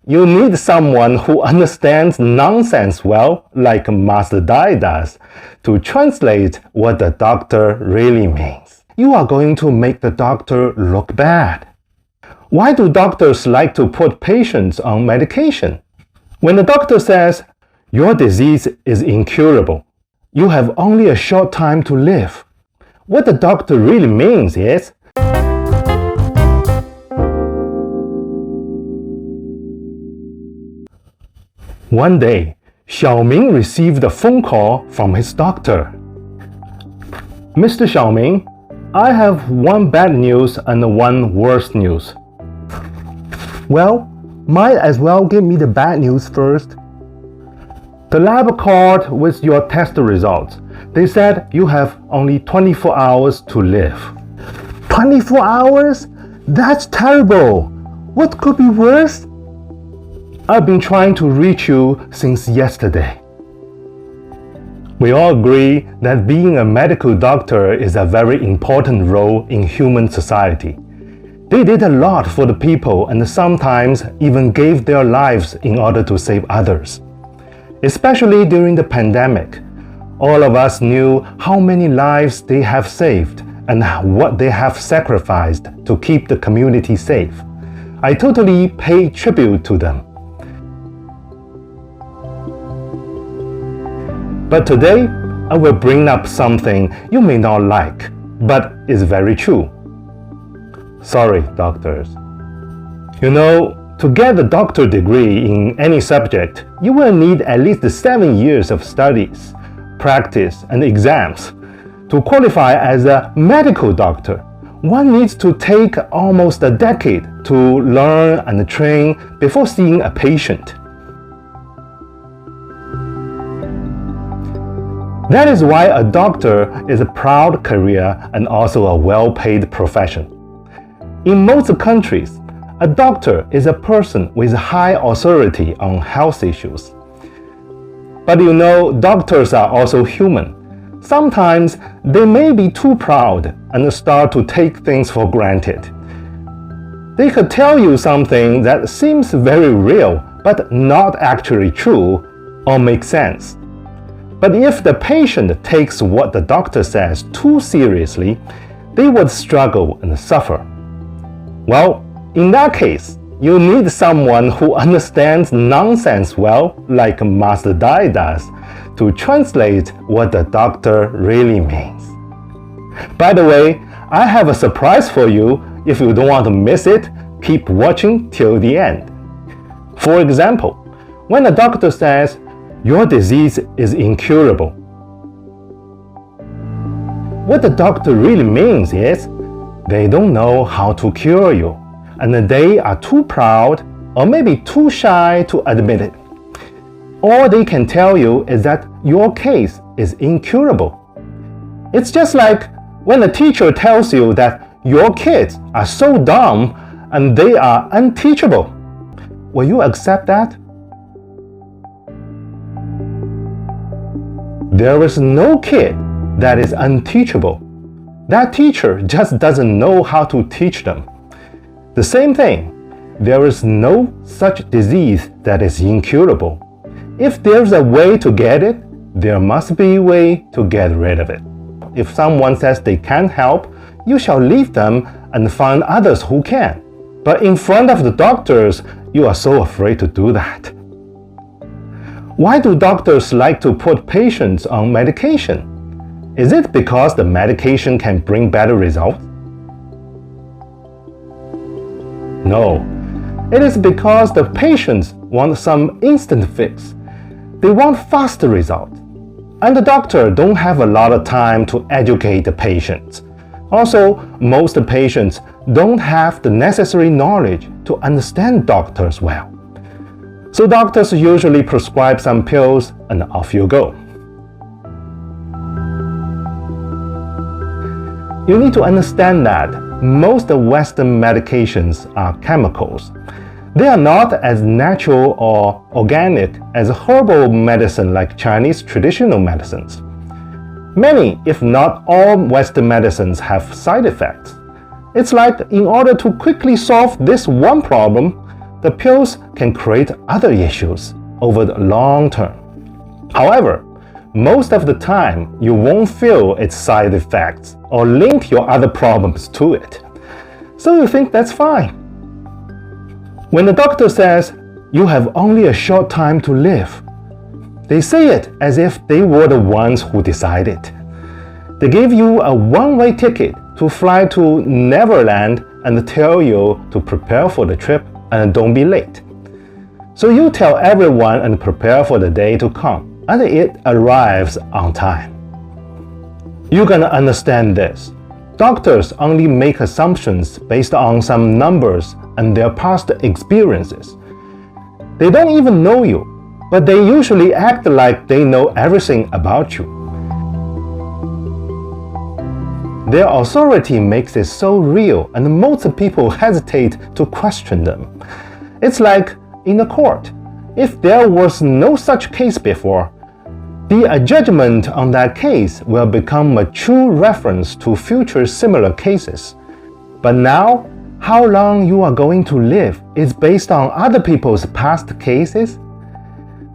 you need someone who understands nonsense well, like Master Dai does, to translate what the doctor really means. You are going to make the doctor look bad. Why do doctors like to put patients on medication? When the doctor says, "Your disease is incurable. You have only a short time to live," what the doctor really means is, one day, Xiaoming received a phone call from his doctor. "Mr. Xiaoming, I have one bad news and one worse news." "Well, might as well give me the bad news first." "The lab called with your test results. They said you have only 24 hours to live." 24 hours? That's terrible. What could be worse? "I've been trying to reach you since yesterday." We all agree that being a medical doctor is a very important role in human society. They did a lot for the people and sometimes even gave their lives in order to save others. Especially during the pandemic, all of us knew how many lives they have saved and what they have sacrificed to keep the community safe. I totally pay tribute to them. But today, I will bring up something you may not like, but is very true. Sorry, doctors. You know, to get a doctor degree in any subject, you will need at least 7 years of studies, practice, and exams. To qualify as a medical doctor, one needs to take almost a decade to learn and train before seeing a patient. That is why a doctor is a proud career and also a well-paid profession. In most countries, a doctor is a person with high authority on health issues. But you know, doctors are also human. Sometimes they may be too proud and start to take things for granted. They could tell you something that seems very real but not actually true or make sense. But if the patient takes what the doctor says too seriously, they would struggle and suffer. Well, in that case, you need someone who understands nonsense well, like Master Dai does, to translate what the doctor really means. By the way, I have a surprise for you. If you don't want to miss it, keep watching till the end. For example, when a doctor says, "Your disease is incurable," what the doctor really means is, they don't know how to cure you, and they are too proud or maybe too shy to admit it. All they can tell you is that your case is incurable. It's just like when a teacher tells you that your kids are so dumb and they are unteachable. Will you accept that? There is no kid that is unteachable. That teacher just doesn't know how to teach them. The same thing, there is no such disease that is incurable. If there's a way to get it, there must be a way to get rid of it. If someone says they can't help, you shall leave them and find others who can. But in front of the doctors, you are so afraid to do that. Why do doctors like to put patients on medication? Is it because the medication can bring better results? No, it is because the patients want some instant fix. They want faster results. And the doctor don't have a lot of time to educate the patients. Also, most patients don't have the necessary knowledge to understand doctors well. So doctors usually prescribe some pills and off you go. You need to understand that most Western medications are chemicals. They are not as natural or organic as herbal medicine like Chinese traditional medicines. Many, if not all, Western medicines have side effects. It's like in order to quickly solve this one problem, the pills can create other issues over the long term. However, most of the time, you won't feel its side effects or link your other problems to it. So you think that's fine. When the doctor says you have only a short time to live, they say it as if they were the ones who decided. They give you a one-way ticket to fly to Neverland and tell you to prepare for the trip and don't be late. So you tell everyone and prepare for the day to come, and it arrives on time. You're gonna understand this. Doctors only make assumptions based on some numbers and their past experiences. They don't even know you, but they usually act like they know everything about you. Their authority makes it so real, and most people hesitate to question them. It's like in a court. If there was no such case before, the judgment on that case will become a true reference to future similar cases. But now, how long you are going to live is based on other people's past cases.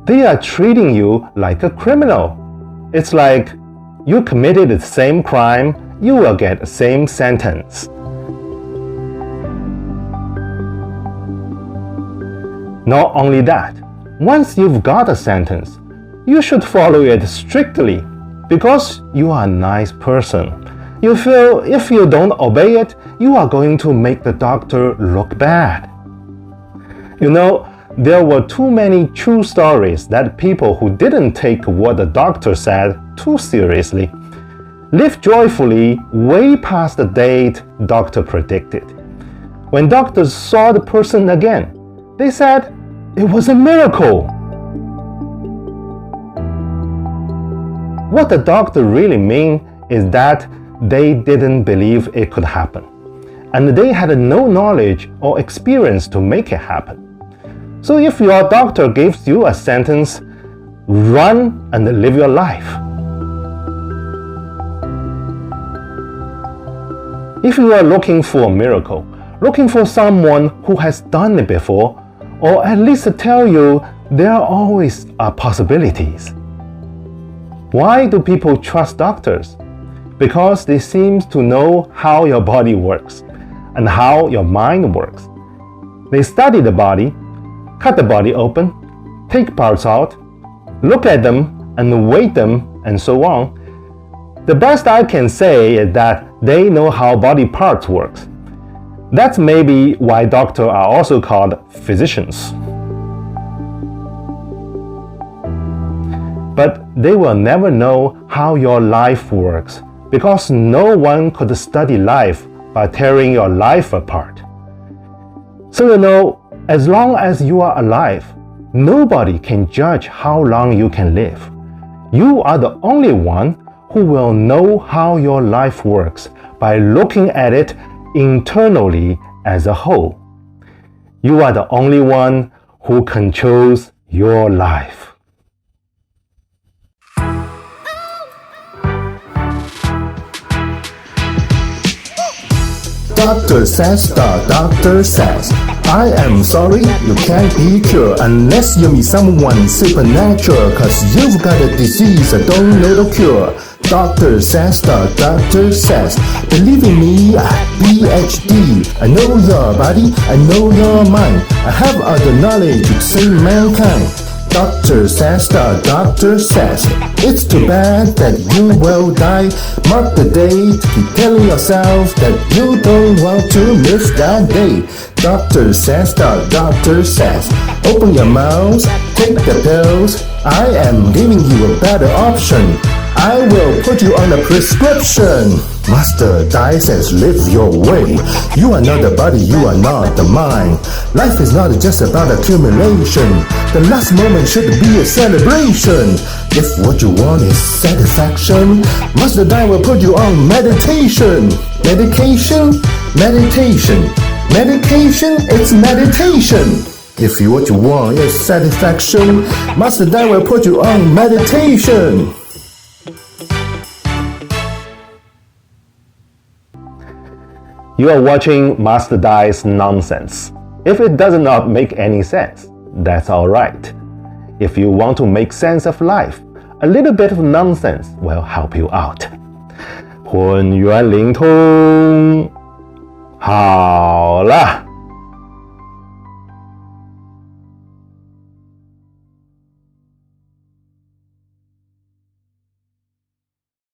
They are treating you like a criminal. It's like you committed the same crime, you will get the same sentence. Not only that, once you've got a sentence, you should follow it strictly because you are a nice person. You feel if you don't obey it, you are going to make the doctor look bad. You know, there were too many true stories that people who didn't take what the doctor said too seriously lived joyfully way past the date doctor predicted. When doctors saw the person again, they said it was a miracle. What the doctor really means is that they didn't believe it could happen, and they had no knowledge or experience to make it happen. So if your doctor gives you a sentence, run and live your life. If you are looking for a miracle, looking for someone who has done it before, or at least tell you there always are possibilities. Why do people trust doctors? Because they seem to know how your body works and how your mind works. They study the body, cut the body open, take parts out, look at them and weight them and so on. The best I can say is that they know how body parts works. That's maybe why doctors are also called physicians. But they will never know how your life works because no one could study life by tearing your life apart. So you know, as long as you are alive, nobody can judge how long you can live. You are the only one who will know how your life works by looking at it internally as a whole. You are the only one who controls your life. Doctor says, the doctor says, I am sorry, you can't be cured unless you meet someone supernatural, cause you've got a disease I don't know the cure. Doctor says, the doctor says, believe in me, I have PhD. I know your body, I know your mind, I have all the knowledge to save mankind. Doctor says, the doctor says, it's too bad that you will die. Mark the date, keep telling yourself that you don't want to miss that day. Doctor says, the doctor says, open your mouth, take the pills. I am giving you a better option. I will put you on a prescription. Master Dai says, live your way. You are not the body, you are not the mind. Life is not just about accumulation. The last moment should be a celebration. If what you want is satisfaction, Master Dai will put you on meditation. Medication, meditation, medication, it's meditation. If what you want is satisfaction, Master Dai will put you on meditation. You are watching Master Dai's Nonsense. If it does not make any sense, that's alright. If you want to make sense of life, a little bit of nonsense will help you out. 混元灵通，好了。